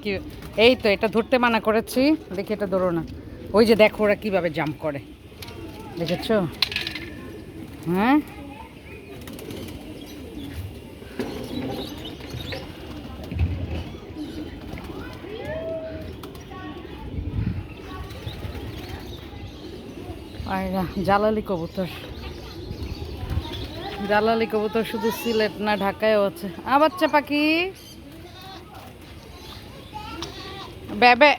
কি এই তো এটা ধরতে মানা করেছি, দেখি এটা ধরো না। ওই যে দেখো ওরা কিভাবে জাম্প করে, দেখেছো? হ্যাঁ, আর জালালি কবুতর, জালালি কবুতর শুধু সিলেট না ঢাকায়ও আছে। বাচ্চা পাখি বেবে,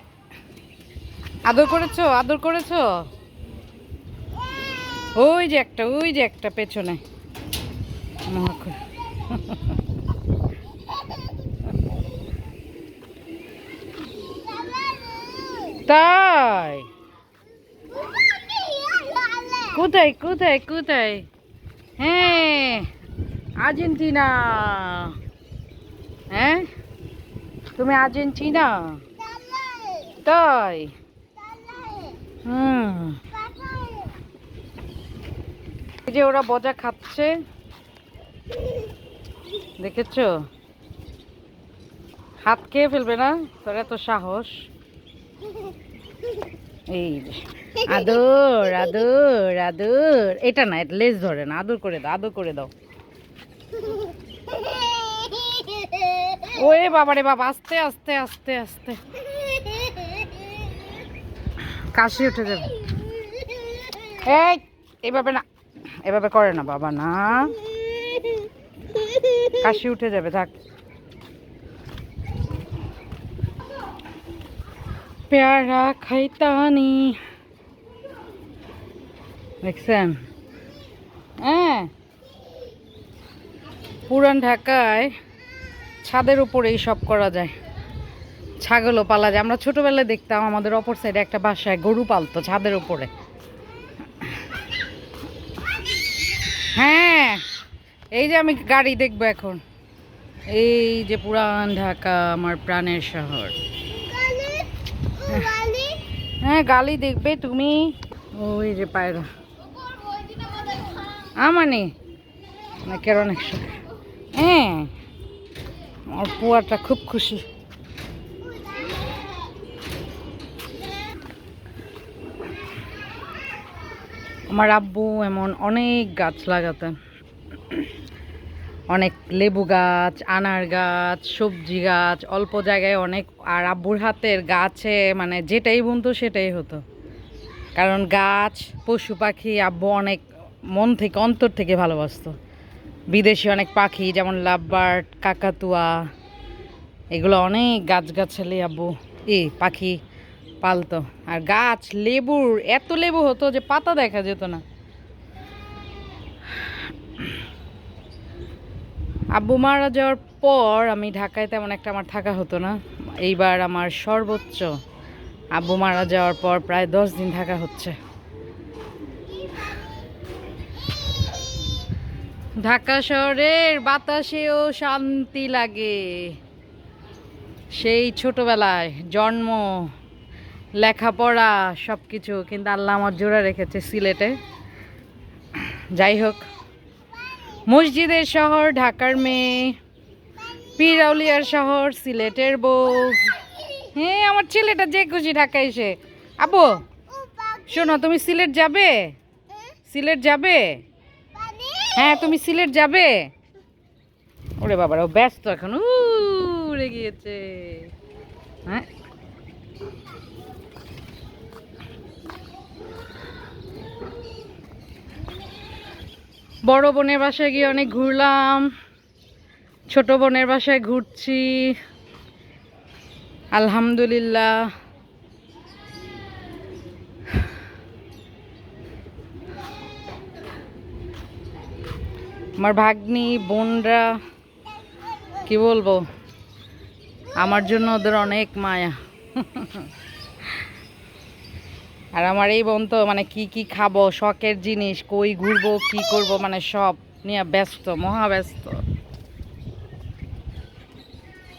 আদর করেছো? আদর করেছো? ওই যে একটা পেছনে। তাই? কোথায় কোথায় কোথায়? হ্যাঁ, আর্জেন্টিনা। হ্যাঁ, তুমি আর্জেন্টিনা? তাই? হুম, এই যে ওরা বজা খাচ্ছে, দেখেছো? হাত খেয়ে ফেলবে না? তোর এত সাহস? এই যে আদর আদর আদর, এটা না, এটা লেজ ধরে না। আদর করে দাও, আদর করে দাও। ওরে বাবা রে বাবা, আস্তে আস্তে আস্তে আস্তে, কাশি উঠে যাবে। এই, এভাবে না, এভাবে করে না বাবা, না, কাশি উঠে যাবে, থাক। পেয়ারা খাইতানি, দেখছেন? হ্যাঁ, পুরান ঢাকায় ছাদের উপরে সব করা যায়। ছাগলও পালা যায়। আমরা ছোটবেলায় দেখতাম আমাদের অপর সাইডে একটা বাসায় গরু পালতো ছাদের উপরে। হ্যাঁ, এই যে আমি গাড়ি দেখবো এখন। এই যে পুরান ঢাকা, আমার প্রাণের শহর। হ্যাঁ, গালি দেখবে তুমি। ওই যে পায়রা আমানি না কেরণ একশো। হ্যাঁ, আমার পুয়াটা খুব খুশি। আমার আব্বু এমন অনেক গাছ লাগাতেন, অনেক লেবু গাছ, আনার গাছ, সবজি গাছ, অল্প জায়গায় অনেক। আর আব্বুর হাতের গাছে মানে যেটাই বুনতো সেটাই হতো। কারণ গাছ, পশু পাখি আব্বু অনেক মন থেকে, অন্তর থেকে ভালোবাসতো। বিদেশি অনেক পাখি যেমন লাভবার্ড, কাকাতুয়া, এগুলো অনেক গাছগাছালি আব্বু পাখি পালতো। আর গাছ, লেবুর এত লেবু হতো যে পাতা দেখা যেত না। আব্বু মারা যাওয়ার পর আমি ঢাকায় তেমন একটা আমার থাকা হতো না। এইবার আমার সর্বোচ্চ আব্বু মারা যাওয়ার পর প্রায় 10 দিন থাকা হচ্ছে। ঢাকা শহরের বাতাসেও শান্তি লাগে। সেই ছোটবেলায় জন্ম, লেখাপড়া সব কিছু কিন্তু আল্লাহ আমার জোড়া রেখেছে সিলেটে। যাই হোক, মসজিদের শহর ঢাকার মেয়ে, পীর আউলিয়ার শহর সিলেটের বউ। হ্যাঁ, আমার ছেলেটা যে খুশি ঢাকা এসে। আব্বু শোনো, তুমি সিলেট যাবে? সিলেট যাবে? হ্যাঁ, তুমি সিলেট যাবে? ওরে বাবারা, ও ব্যস্ত এখন, উড়ে গিয়েছে। হ্যাঁ, বড় বোনের বাসায় গিয়ে অনেক ঘুরলাম, ছোট বোনের বাসায় ঘুরছি, আলহামদুলিল্লাহ। আমার ভাগ্নি বোনরা, কি বলবো, আমার জন্য ওদের অনেক মায়া। আর আমার এই বোন তো মানে কি কি খাবো, শখের জিনিস, কই ঘুরবো, কি করব, মানে সব নিয়ে ব্যস্ত, মহা ব্যস্ত।